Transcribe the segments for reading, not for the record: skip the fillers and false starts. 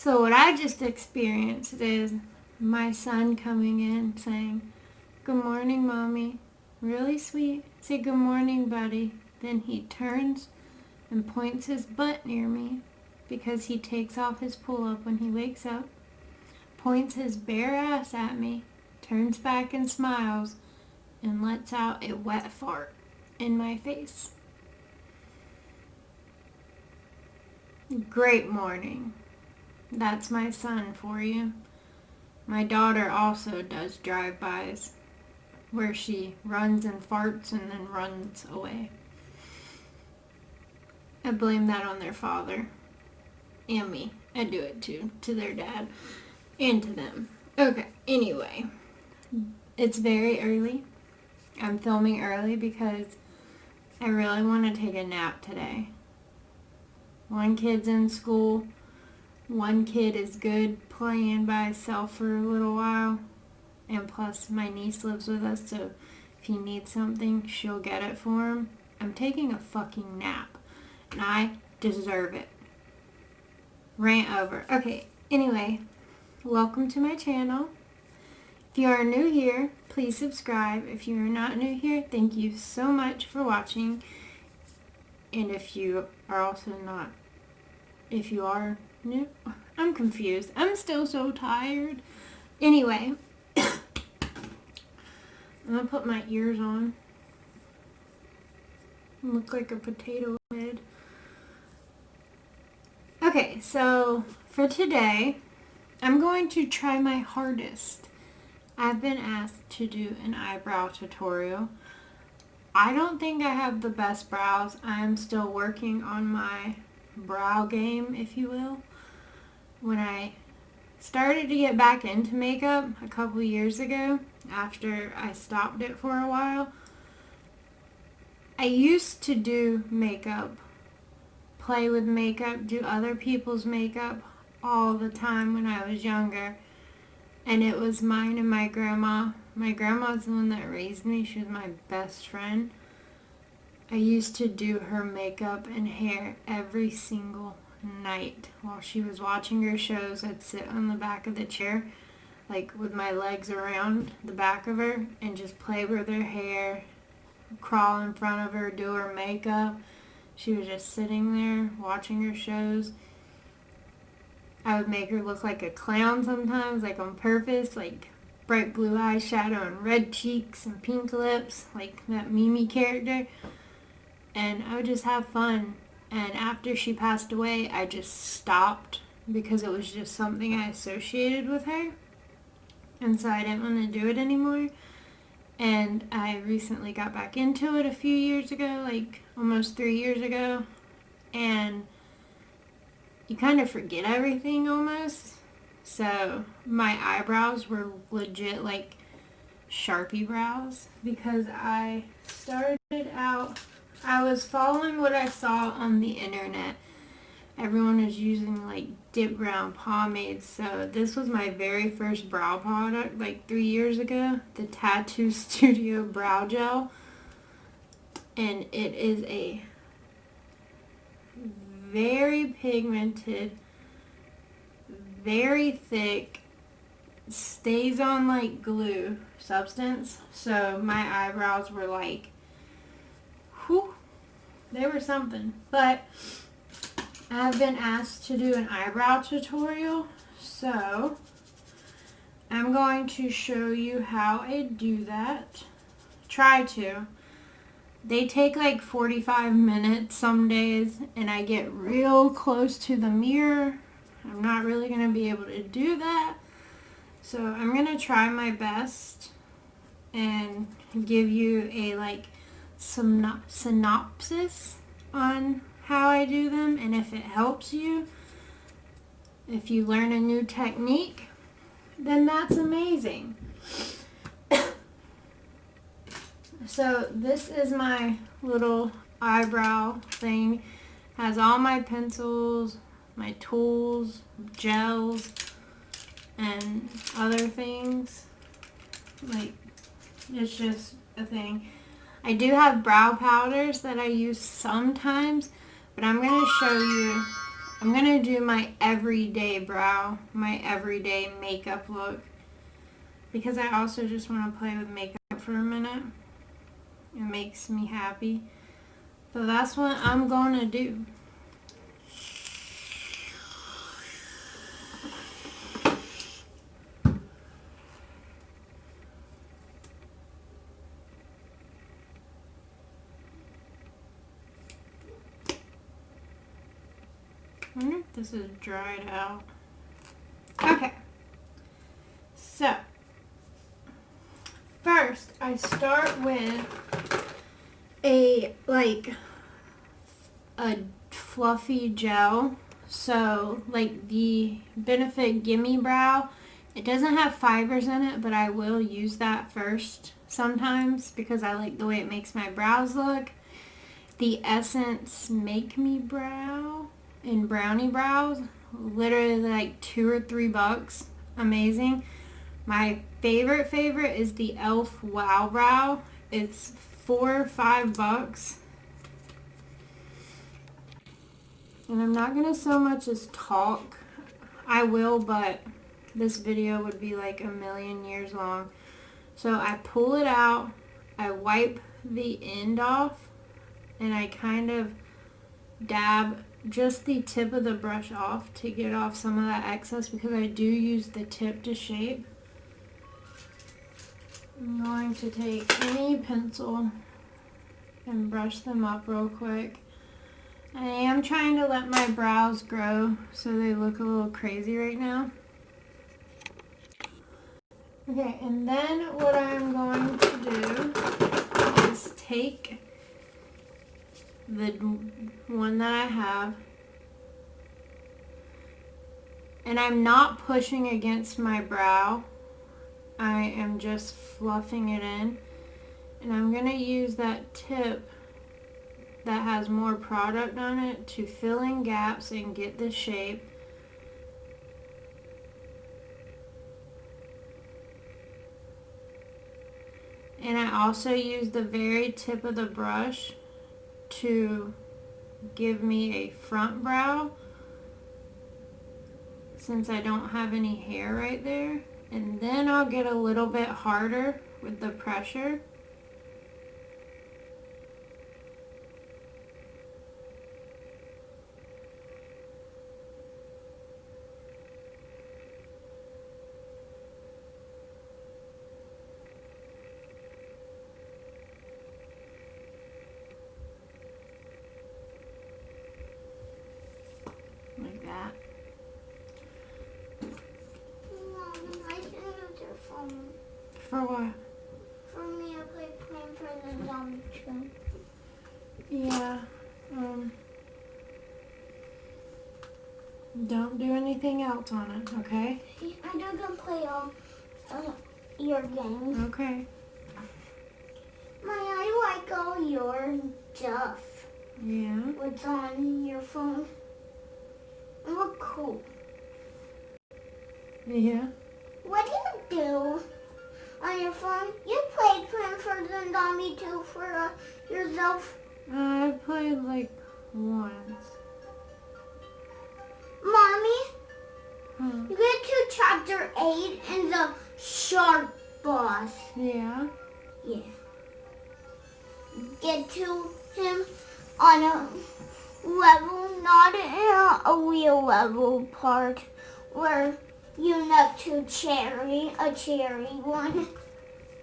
So what I just experienced is my son coming in saying, "Good morning, Mommy." Really sweet. Say, "Good morning, buddy." Then he turns and points his butt near me because he takes off his pull-up when he wakes up, points his bare ass at me, turns back and smiles, and lets out a wet fart in my face. Great morning. That's my son for you. My daughter also does drive-bys where she runs and farts and then runs away. I blame that on their father and me. I do it too, to their dad and to them. Okay, anyway, it's very early. I'm filming early because I really want to take a nap today. One kid's in school. One kid is good playing by himself for a little while. And plus, my niece lives with us, so if he needs something, she'll get it for him. I'm taking a fucking nap, and I deserve it. Rant over. Okay, anyway, welcome to my channel. If you are new here, please subscribe. If you are not new here, thank you so much for watching. And if you are also not, if you are new, I'm confused. I'm still so tired. Anyway, I'm going to put my ears on. I look like a potato head. Okay, so for today, I'm going to try my hardest. I've been asked to do an eyebrow tutorial. I don't think I have the best brows. I'm still working on my brow game, if you will. When I started to get back into makeup a couple years ago, after I stopped it for a while, I used to do makeup, play with makeup, do other people's makeup all the time when I was younger. And it was mine and my grandma. My grandma's the one that raised me. She was my best friend. I used to do her makeup and hair every single night. While she was watching her shows, I'd sit on the back of the chair, like with my legs around the back of her, and just play with her hair, crawl in front of her, do her makeup. She was just sitting there watching her shows. I would make her look like a clown sometimes, like on purpose, like bright blue eyeshadow and red cheeks and pink lips, like that Mimi character. And I would just have fun. And after she passed away, I just stopped because it was just something I associated with her. And so I didn't want to do it anymore. And I recently got back into it a few years ago, like almost 3 years ago. And you kind of forget everything almost. So my eyebrows were legit like Sharpie brows because I started out, I was following what I saw on the internet. Everyone was using like dip brown pomades. So this was my very first brow product like 3 years ago, the Tattoo Studio Brow Gel. And it is a very pigmented, very thick, stays on like glue substance. So my eyebrows were like, whew, they were something. But I've been asked to do an eyebrow tutorial, so I'm going to show you how I do that. Try to. They take like 45 minutes some days, and I get real close to the mirror. I'm not really going to be able to do that. So I'm going to try my best and give you a like synopsis on how I do them, and if it helps you, if you learn a new technique, then that's amazing. So this is my little eyebrow thing. Has all my pencils, my tools, gels, and other things. Like, it's just a thing. I do have brow powders that I use sometimes, but I'm going to show you I'm going to do my everyday brow, my everyday makeup look. Because I also just want to play with makeup for a minute. It makes me happy. So that's what I'm going to do. I wonder if this is dried out. Okay. So, first I start with a fluffy gel. So, like the Benefit Gimme Brow, it doesn't have fibers in it, but I will use that first sometimes because I like the way it makes my brows look. The Essence Make Me Brow in Brownie Brows, literally like $2 or $3. Amazing. My favorite is the e.l.f. Wow Brow. It's $4 or $5. And I'm not going to so much as talk. I will, but this video would be like a million years long. So I pull it out, I wipe the end off, and I kind of dab just the tip of the brush off to get off some of that excess because I do use the tip to shape. I'm going to take any pencil and brush them up real quick. I am trying to let my brows grow so they look a little crazy right now. Okay, and then what I'm going to do is take the one that I have, and I'm not pushing against my brow. I am just fluffing it in, and I'm going to use that tip that has more product on it to fill in gaps and get the shape. And I also use the very tip of the brush to give me a front brow since I don't have any hair right there. And then I'll get a little bit harder with the pressure. Like that. Mom, I can use your phone. For what? For me to play Plan for the Zombie 2. Yeah. Don't do anything else on it, okay? I do can play your games. Okay. I like all your stuff. Yeah. What's on your phone? You look cool. Yeah. What do you do on your phone? You played Plan for the Zombie 2 for yourself? I played like once. Mommy, Huh. you get to chapter 8 and the shark boss. Yeah. Yeah. Get to him on a level, not in a real level part where you next to a cherry one.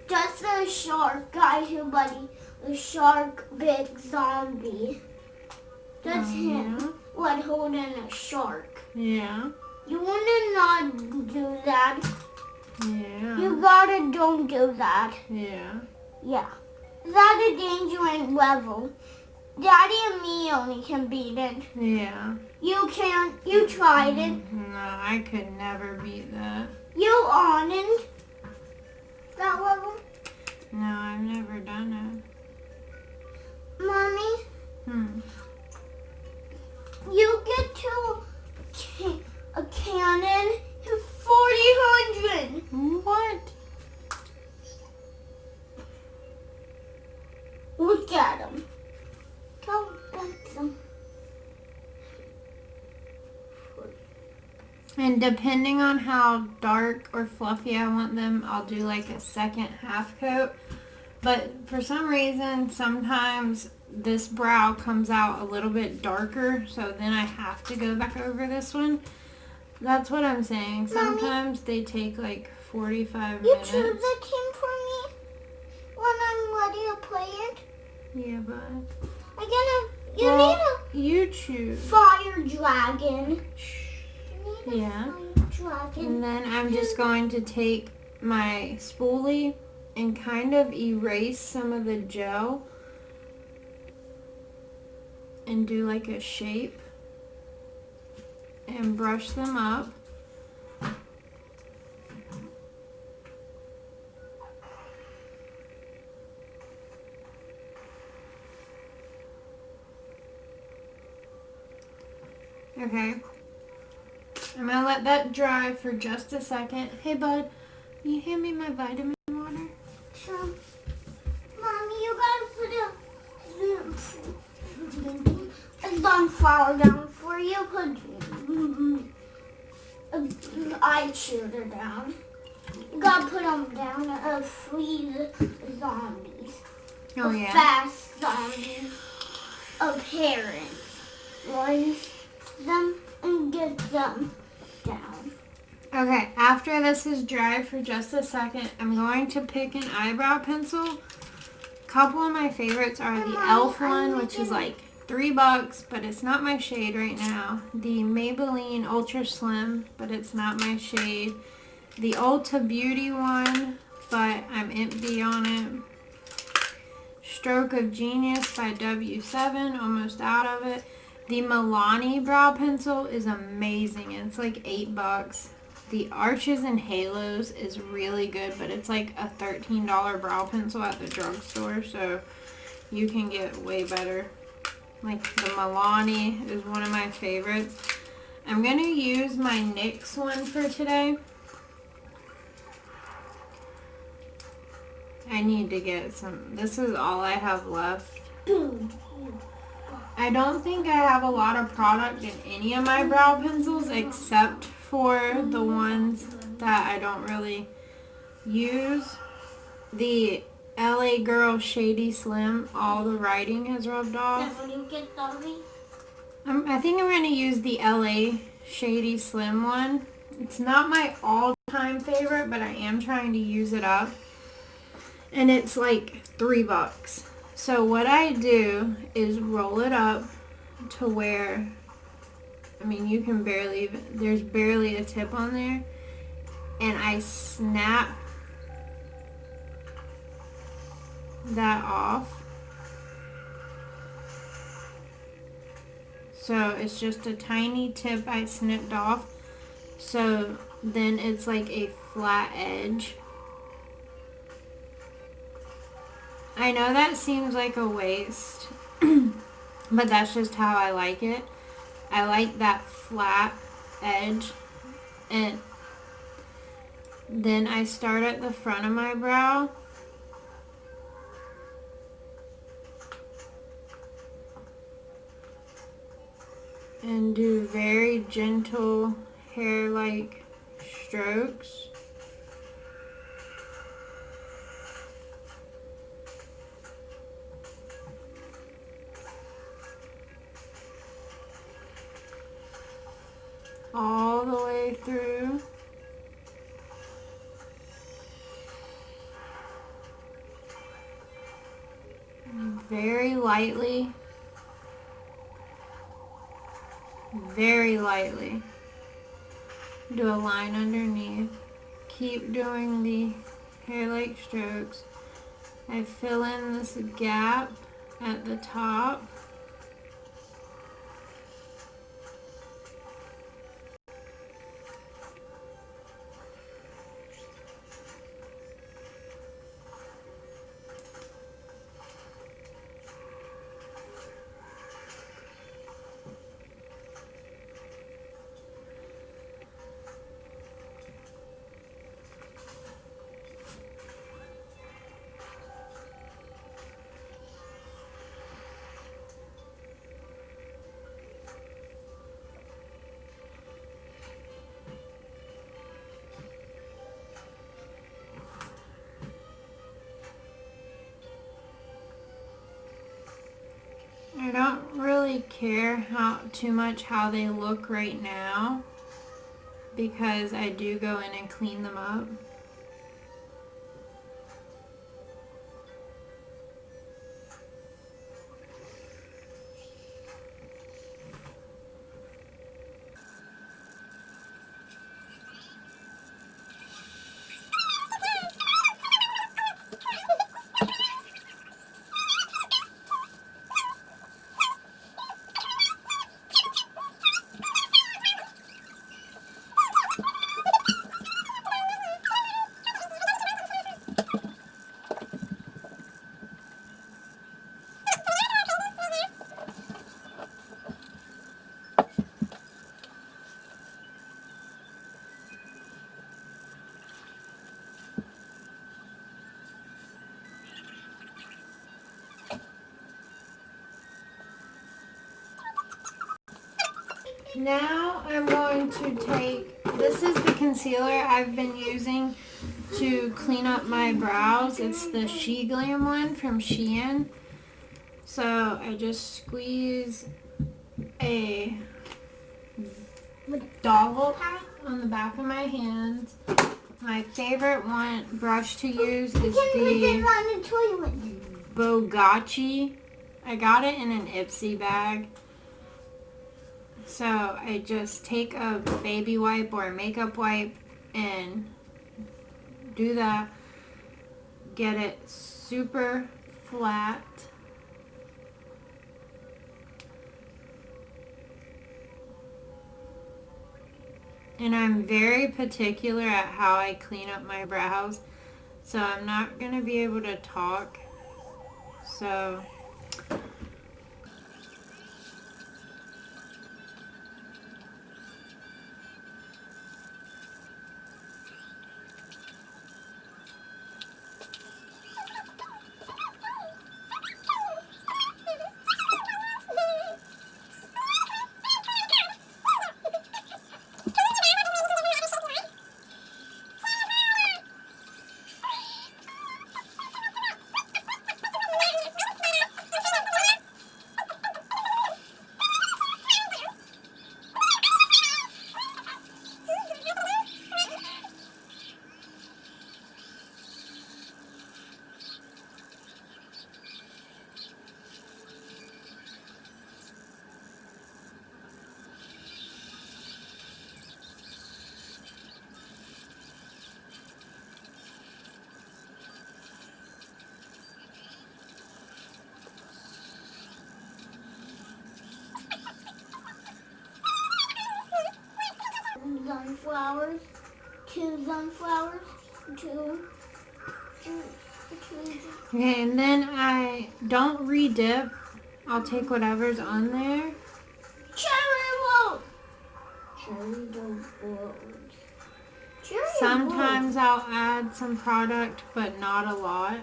Just the shark guy the shark big zombie. That's him. Yeah. What holding a shark. Yeah. You wanna not do that. Yeah. You gotta don't do that. Yeah. Yeah. That's a dangerous level. Daddy and me only can beat it. Yeah. You can't. You tried it. No, I could never beat that. You on it. That level. No, I've never done Mommy, it. you get to a cannon in 4000. What? Look at him. Go get some. And depending on how dark or fluffy I want them, I'll do like a second half coat. But for some reason, sometimes this brow comes out a little bit darker, so then I have to go back over this one. That's what I'm saying. Sometimes they take like 45 You minutes. choose the team for me when I'm ready to play it. Yeah, but You you need choose. a fire dragon. Yeah. Fire dragon. And then I'm just going to take my spoolie and kind of erase some of the gel and do like a shape and brush them up. Okay. I'm gonna let that dry for just a second. Hey bud, can you hand me my vitamin water? Sure. Mommy, you gotta put a sunflower down for you. Put eye shooter down. You gotta put them down to freeze zombies. Oh yeah. Fast zombies. Apparent ones. Them and get them down. Okay, after this is dried for just a second, I'm going to pick an eyebrow pencil. A couple of my favorites are the e.l.f. one, which is like $3, but it's not my shade right now. The Maybelline Ultra Slim, but it's not my shade. The Ulta Beauty one, but I'm empty on it. Stroke of Genius by W7, almost out of it. The Milani brow pencil is amazing. It's like $8. The Arches and Halos is really good, but it's like a $13 brow pencil at the drugstore, so you can get way better. Like the Milani is one of my favorites. I'm going to use my NYX one for today. I need to get some. This is all I have left. I don't think I have a lot of product in any of my brow pencils except for the ones that I don't really use. The LA Girl Shady Slim, all the writing has rubbed off. I think I'm going to use the LA Shady Slim one. It's not my all-time favorite, but I am trying to use it up. And it's like $3. So what I do is roll it up to where, I mean, you can barely, there's barely a tip on there. And I snap that off. So it's just a tiny tip I snipped off. So then it's like a flat edge. I know that seems like a waste, but that's just how I like it. I like that flat edge. And then I start at the front of my brow. And do very gentle hair-like strokes. All the way through. Very lightly. Very lightly. Do a line underneath. Keep doing the hair-like strokes. I fill in this gap at the top. care too much how they look right now, because I do go in and clean them up. Now I'm going to take, this is the concealer I've been using to clean up my brows. It's the She Glam one from Shein. So I just squeeze a dollop on the back of my hands. My favorite brush to use is the Bogacci. I got it in an Ipsy bag. So I just take a baby wipe or a makeup wipe and do that. Get it super flat. And I'm very particular at how I clean up my brows. So I'm not going to be able to talk. So sunflowers, two sunflowers, two. okay, and then I don't re-dip. I'll take whatever's on there. Cherry roll. Cherry roll. Sometimes I'll add some product, but not a lot.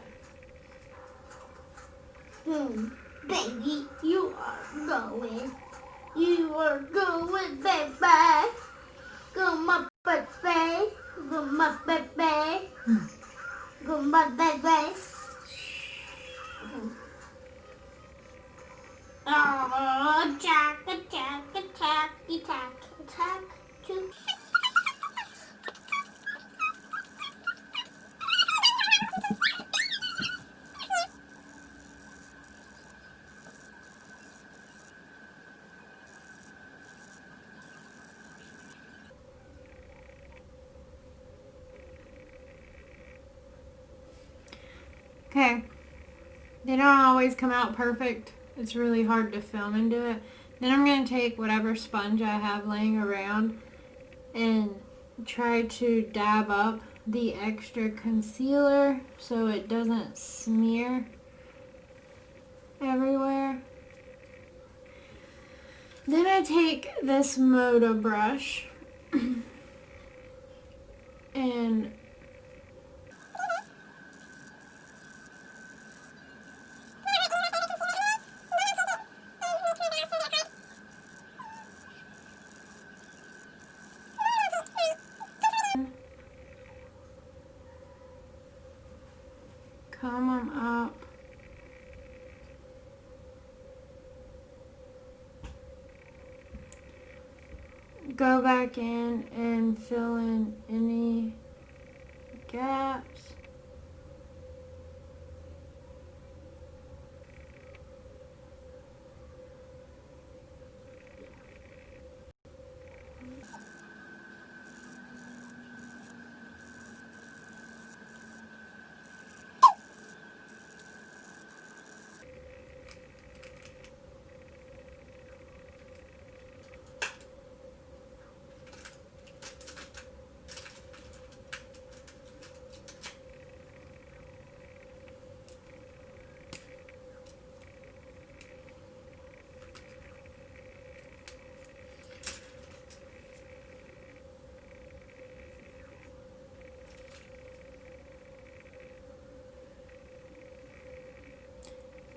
Baby, you are going. You are going, baby. Go my baby. Go my baby. Go my baby. Oh, attack, attack, attack, attack, attack. Two. Okay, they don't always come out perfect. It's really hard to film and do it. Then I'm going to take whatever sponge I have laying around and try to dab up the extra concealer so it doesn't smear everywhere. Then I take this Moda brush and comb them up. go back in and fill in any gaps.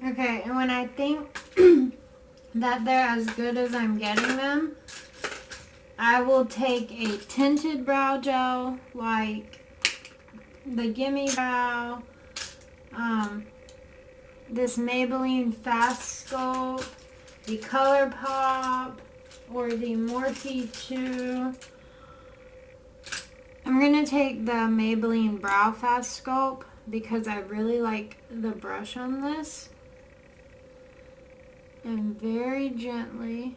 Okay, and when I think that they're as good as I'm getting them, I will take a tinted brow gel like the Gimme Brow, this Maybelline Fast Sculpt, the Color Pop, or the Morphe 2. I'm going to take the Maybelline Brow Fast Sculpt because I really like the brush on this. And very gently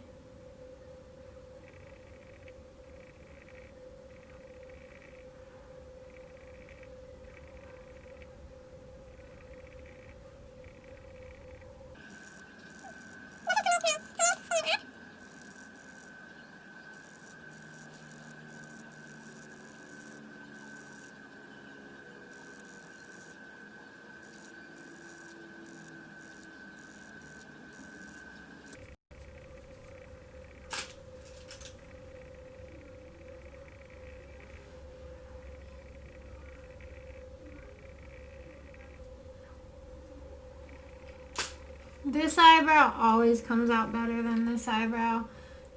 this eyebrow always comes out better than this eyebrow.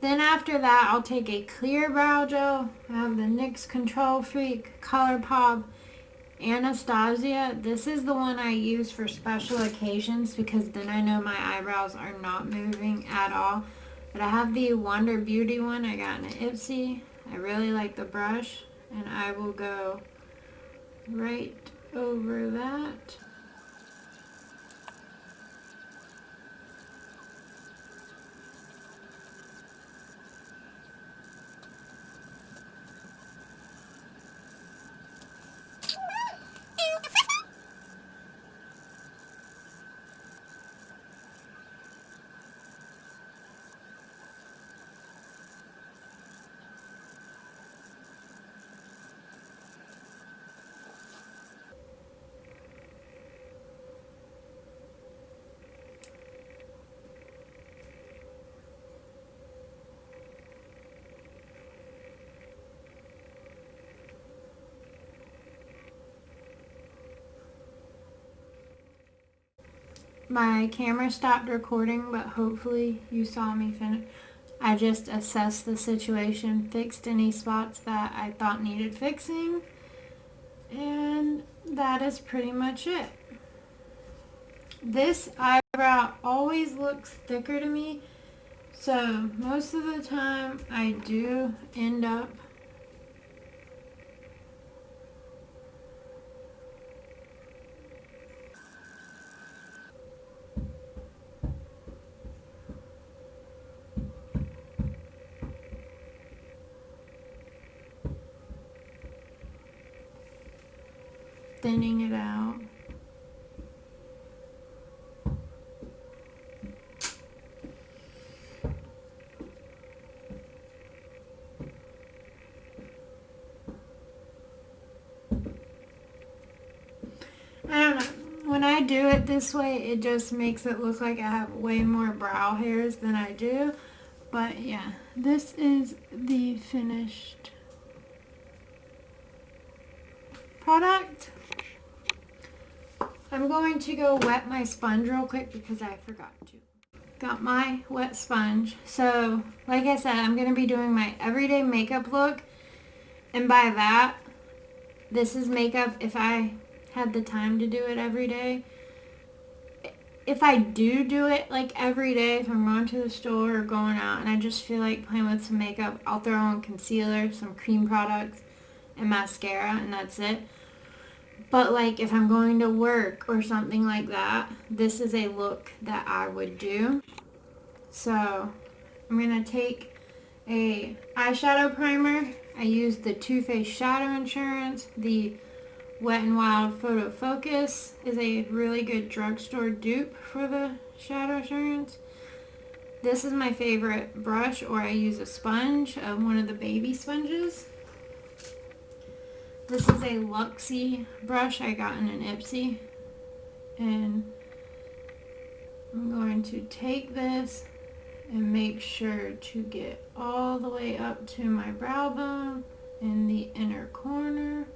Then after that, I'll take a clear brow gel. I have the NYX Control Freak, Color Pop, Anastasia. This is the one I use for special occasions because then I know my eyebrows are not moving at all. But I have the Wonder Beauty one I got in an Ipsy. I really like the brush, and I will go right over that. My camera stopped recording, but hopefully you saw me finish. I just assessed the situation, fixed any spots that I thought needed fixing, and that is pretty much it. This eyebrow always looks thicker to me, so most of the time I do end up thinning it out. I don't know. When I do it this way, it just makes it look like I have way more brow hairs than I do. But yeah, this is the finished product. I'm going to go wet my sponge real quick because I forgot to. Got my wet sponge. So, like I said, I'm going to be doing my everyday makeup look. And by that, this is makeup if I had the time to do it every day. if I do it like every day, if I'm going to the store or going out and I just feel like playing with some makeup, I'll throw on concealer, some cream products, and mascara, and that's it. But like if I'm going to work or something like that, this is a look that I would do. So I'm going to take a eyeshadow primer. I used the Too Faced Shadow Insurance. The Wet n Wild Photo Focus is a really good drugstore dupe for the Shadow Insurance. This is my favorite brush, or I use a sponge, one of the baby sponges. This is a Luxie brush I got in an Ipsy. And I'm going to take this and make sure to get all the way up to my brow bone in the inner corner.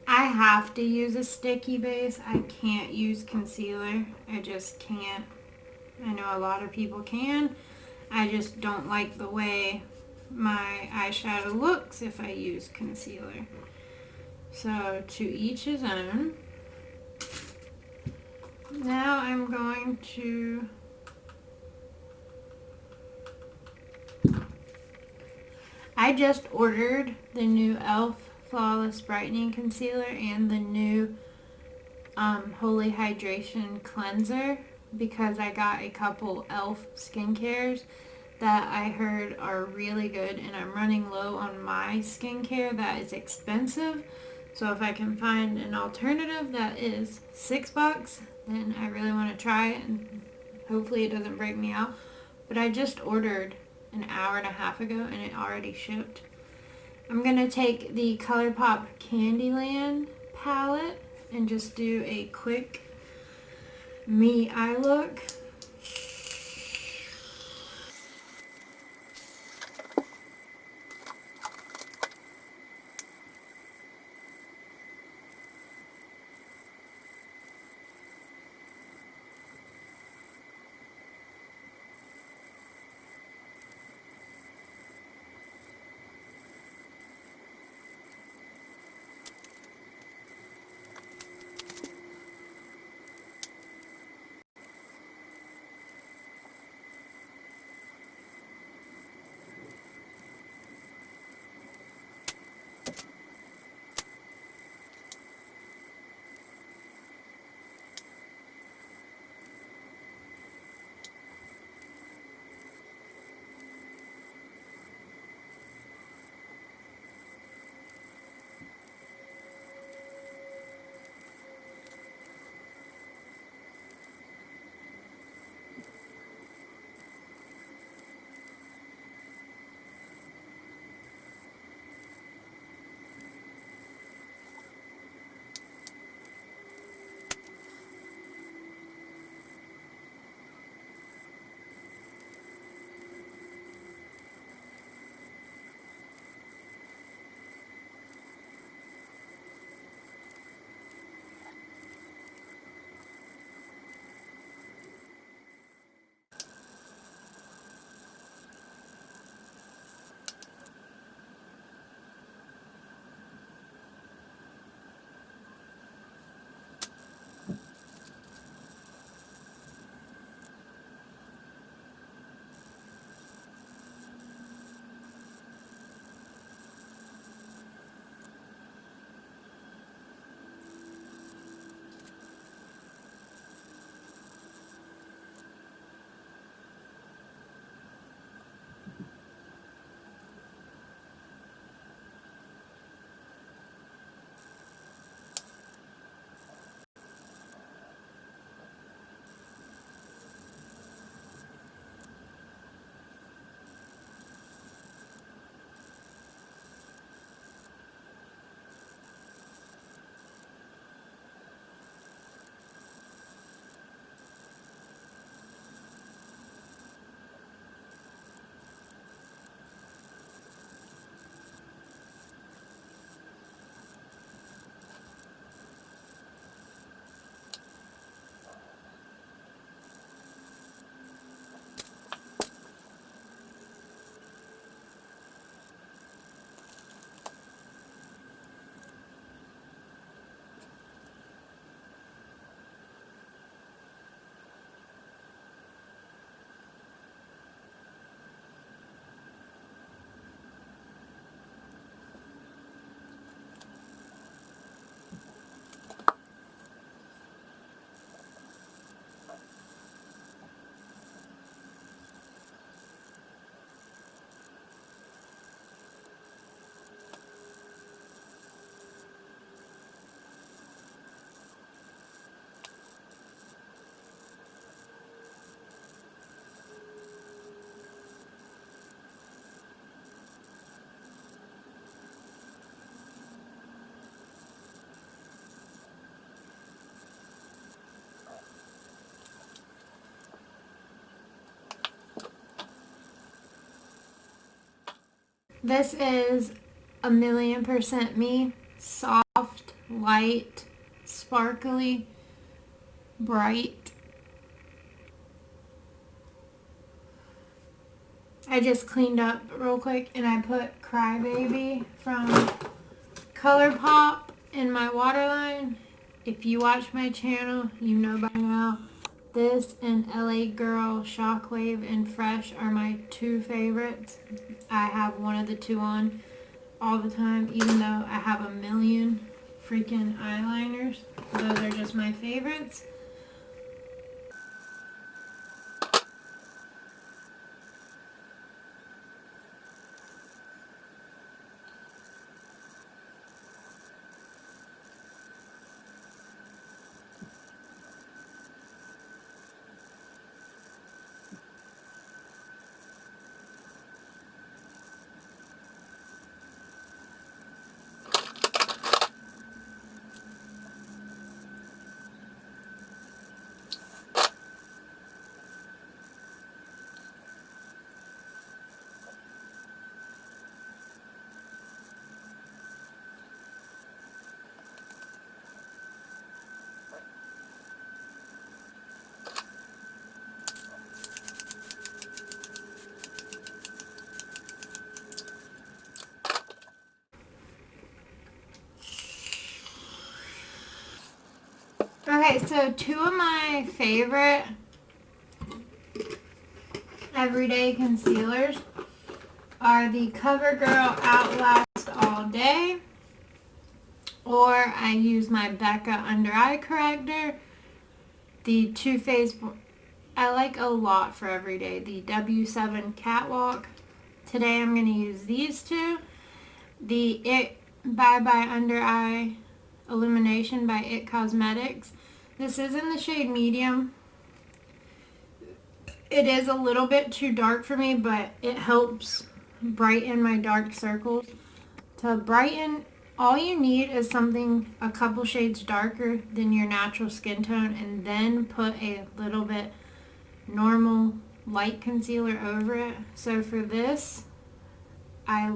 I have to use a sticky base. I can't use concealer. I just can't. I know a lot of people can. I just don't like the way my eyeshadow looks if I use concealer. So to each his own. Now I'm going to I just ordered the new e.l.f. Flawless Brightening Concealer and the new Holy Hydration Cleanser because I got a couple e.l.f. skincares that I heard are really good, and I'm running low on my skincare that is expensive. So if I can find an alternative that is $6, then I really want to try it, and hopefully it doesn't break me out. But I just ordered an hour and a half ago and it already shipped. I'm going to take the ColourPop Candyland palette and just do a quick me eye look. This is 1,000,000% me. Soft, light, sparkly, bright. I just cleaned up real quick and I put Crybaby from ColourPop in my waterline. If you watch my channel, you know by now. This and LA Girl Shockwave and Fresh are my two favorites. I have one of the two on all the time, even though I have a million freaking eyeliners. Those are just my favorites. Okay, so two of my favorite everyday concealers are the CoverGirl Outlast All Day, or I use my Becca Under Eye Corrector. The Too Faced I like a lot for everyday. The W7 Catwalk. Today I'm going to use these two. The It Bye Bye Under Eye Illumination by It Cosmetics. This is in the shade medium. It is a little bit too dark for me, but it helps brighten my dark circles. To brighten, all you need is something a couple shades darker than your natural skin tone, and then put a little bit normal light concealer over it. So for this, I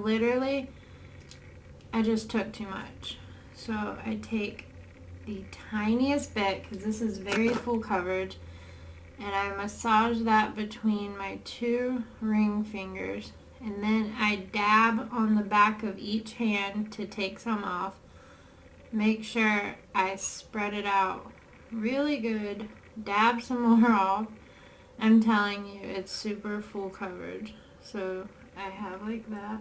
just took too much. So I take the tiniest bit, because this is very full coverage, and I massage that between my two ring fingers, and then I dab on the back of each hand to take some off. Make sure I spread it out really good, dab some more off. I'm telling you, it's super full coverage. So I have like that.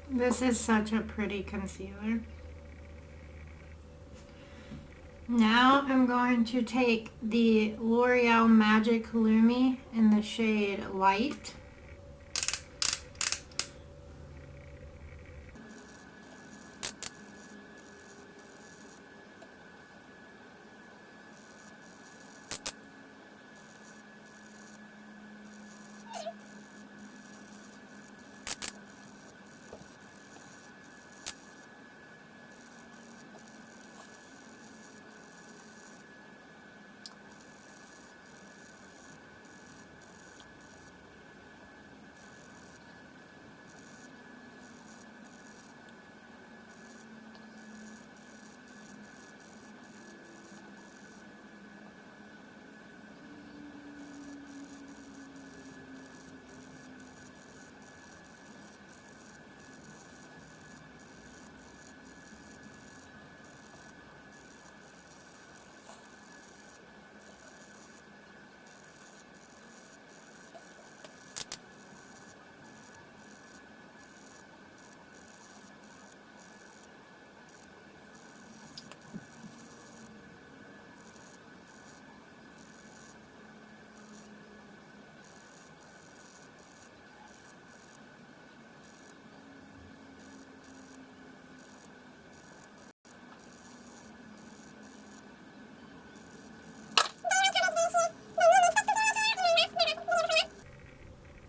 This is such a pretty concealer. Now I'm going to take the L'Oreal Magic Lumi in the shade Light.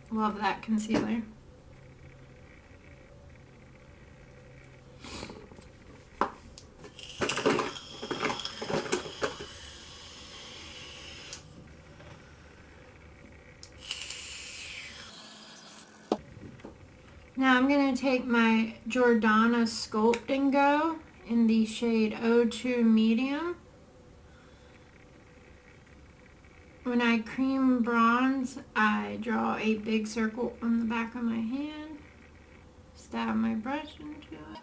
Love that concealer. Now I'm going to take my Jordana Sculpt and Go in the shade 02 Medium. When I cream bronze, I draw a big circle on the back of my hand, stab my brush into it.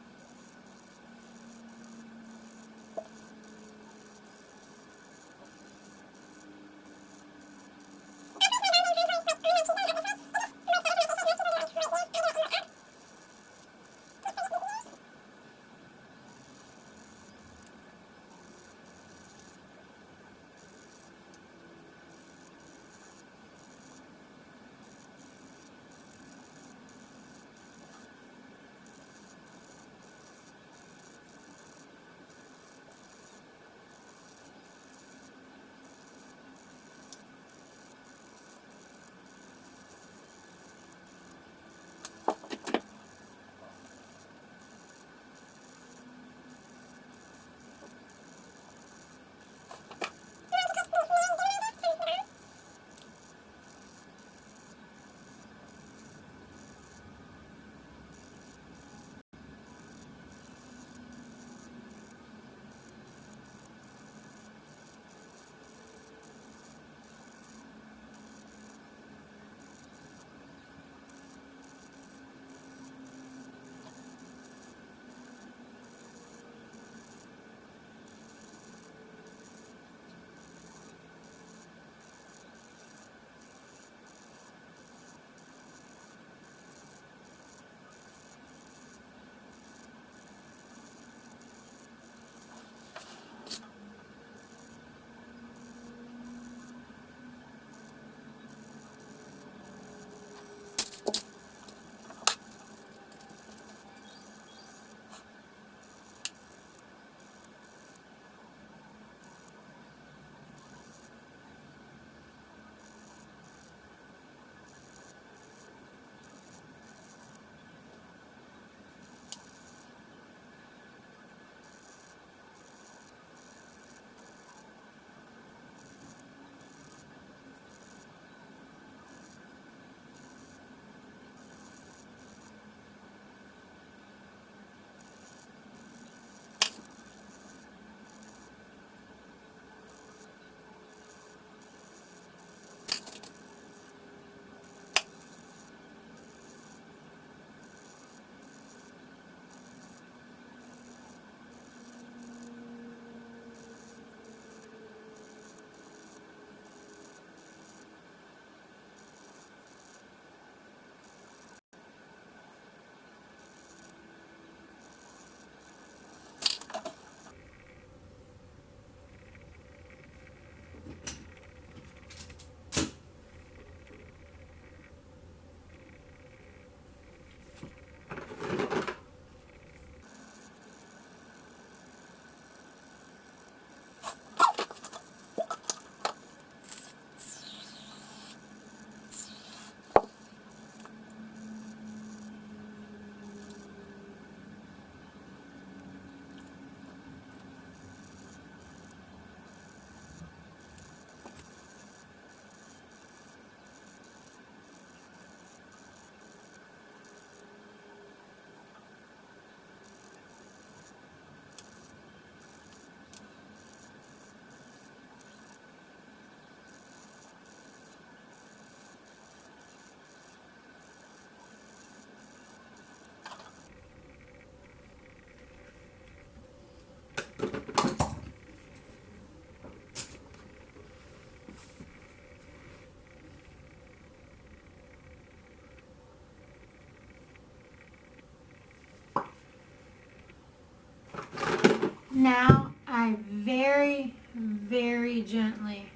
Now I very gently,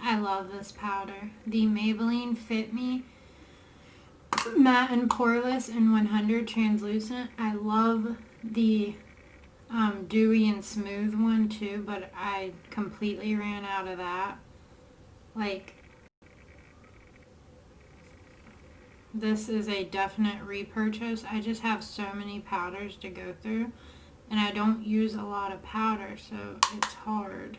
I love this powder. The Maybelline Fit Me Matte and Poreless in 100 Translucent. I love the dewy and smooth one too, but I completely ran out of that. Like, This is a definite repurchase. I just have so many powders to go through, and I don't use a lot of powder, so it's hard.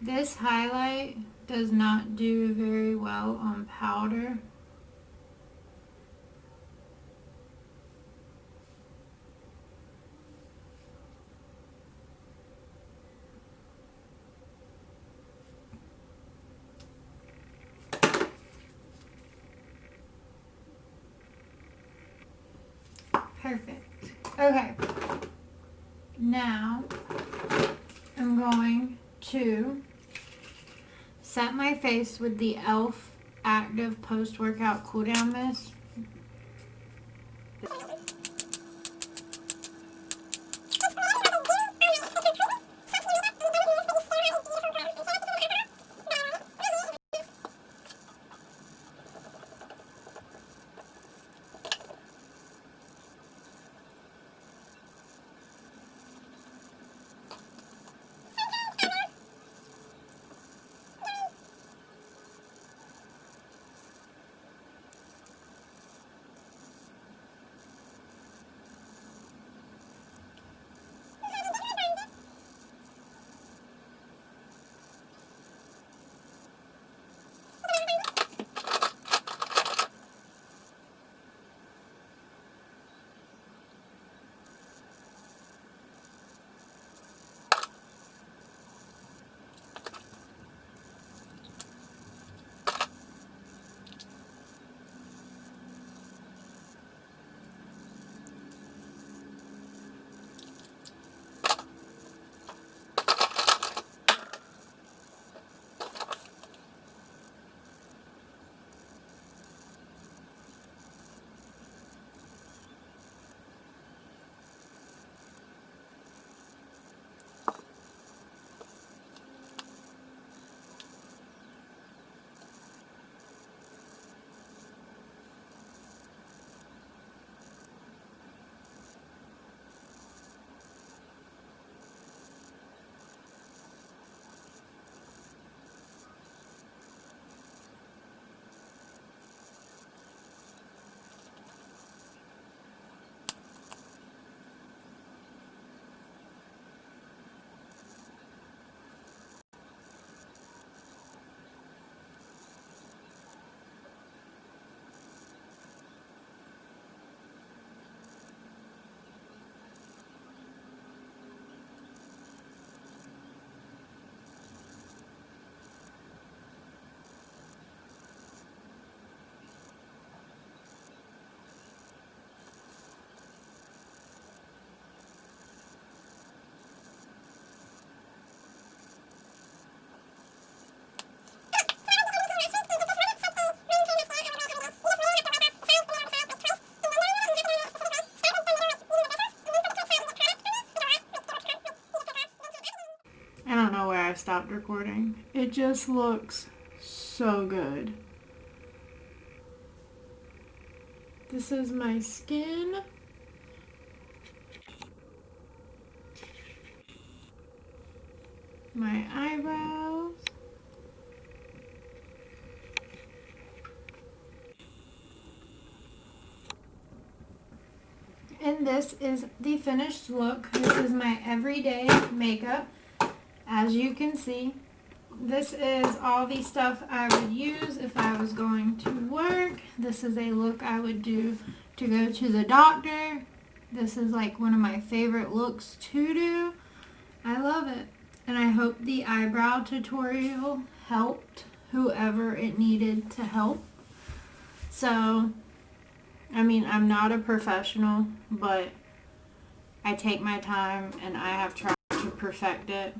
This highlight does not do very well on powder. Perfect. Okay. Now I'm going to set my face with the e.l.f. Active Post-Workout Cool Down Mist. I don't know where I stopped recording. It just looks so good. This is my skin. My eyebrows. And this is the finished look. This is my everyday makeup. As you can see, this is all the stuff I would use if I was going to work. This is a look I would do to go to the doctor. This is like one of my favorite looks to do. I love it. And I hope the eyebrow tutorial helped whoever it needed to help. So I mean, I'm not a professional, but I take my time and I have tried to perfect it.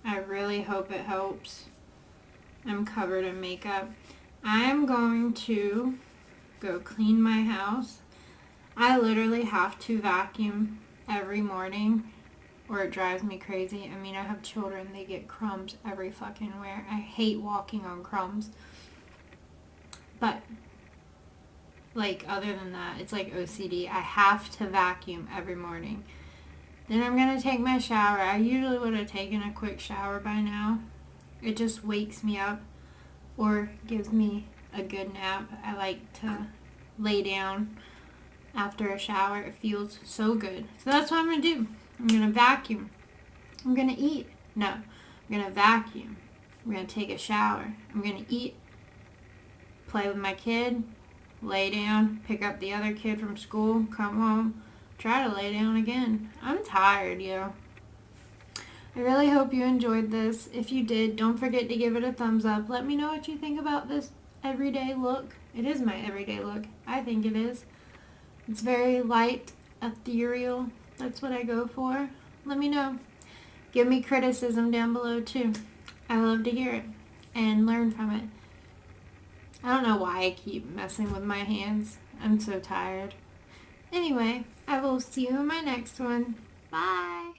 I really hope it helps. I'm covered in makeup. I'm going to go clean my house. I literally have to vacuum every morning or it drives me crazy. I mean, I have children. They get crumbs every fucking where. I hate walking on crumbs. But, like, other than that, it's like OCD. I have to vacuum every morning. Then I'm going to take my shower. I usually would have taken a quick shower by now. It just wakes me up or gives me a good nap. I like to lay down after a shower. It feels so good. So that's what I'm going to do. I'm going to vacuum. I'm going to eat. No, I'm going to vacuum. I'm going to take a shower. I'm going to eat, play with my kid, lay down, pick up the other kid from school, come home, try to lay down again. I'm tired, yo. I really hope you enjoyed this. If you did, don't forget to give it a thumbs up. Let me know what you think about this everyday look. It is my everyday look. I think it is. It's very light, ethereal. That's what I go for. Let me know. Give me criticism down below too. I love to hear it and learn from it. I don't know why I keep messing with my hands. I'm so tired. Anyway, I will see you in my next one. Bye.